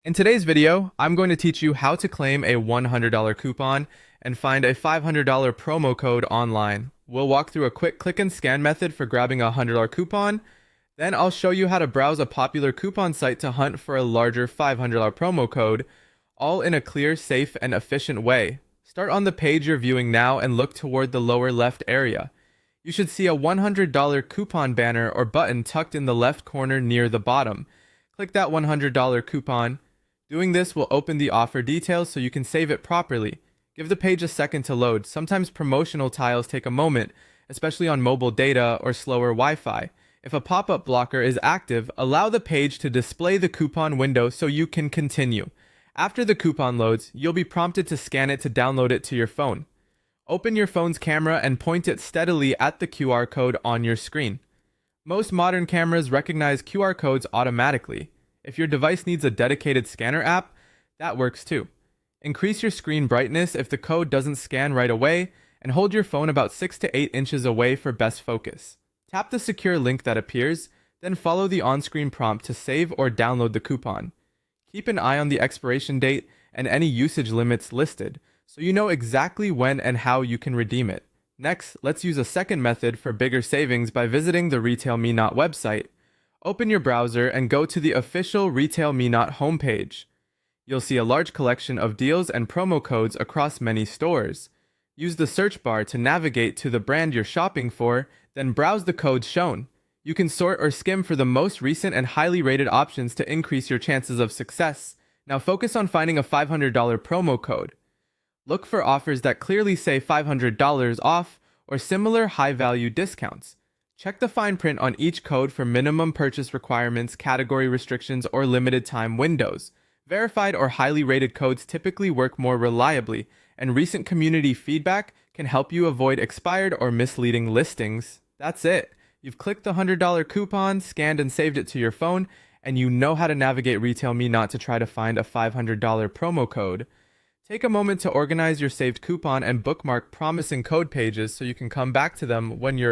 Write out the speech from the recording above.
In today's video, I'm going to teach you how to claim a $100 coupon and find a $500 promo code online. We'll walk through a quick click and scan method for grabbing a $100 coupon. Then I'll show you how to browse a popular coupon site to hunt for a larger $500 promo code, all in a clear, safe, and efficient way. Start on the page you're viewing now and look toward the lower left area. You should see a $100 coupon banner or button tucked in the left corner near the bottom. Click that $100 coupon. Doing this will open the offer details so you can save it properly. Give the page a second to load. Sometimes promotional tiles take a moment, especially on mobile data or slower Wi-Fi. If a pop-up blocker is active, allow the page to display the coupon window so you can continue. After the coupon loads, you'll be prompted to scan it to download it to your phone. Open your phone's camera and point it steadily at the QR code on your screen. Most modern cameras recognize QR codes automatically. If your device needs a dedicated scanner app, that works too. Increase your screen brightness if the code doesn't scan right away, and hold your phone about 6 to 8 inches away for best focus. Tap the secure link that appears, then follow the on-screen prompt to save or download the coupon. Keep an eye on the expiration date and any usage limits listed, so you know exactly when and how you can redeem it. Next, let's use a second method for bigger savings by visiting the Retail Me Not website. Open your browser and go to the official Retail Me Not homepage. You'll see a large collection of deals and promo codes across many stores. Use the search bar to navigate to the brand you're shopping for, then browse the codes shown. You can sort or skim for the most recent and highly rated options to increase your chances of success. Now focus on finding a $500 promo code. Look for offers that clearly say $500 off or similar high-value discounts. Check the fine print on each code for minimum purchase requirements, category restrictions, or limited time windows. Verified or highly rated codes typically work more reliably, and recent community feedback can help you avoid expired or misleading listings. That's it. You've clicked the $100 coupon, scanned and saved it to your phone, and you know how to navigate Retail Me Not to try to find a $500 promo code. Take a moment to organize your saved coupon and bookmark promising code pages so you can come back to them when you're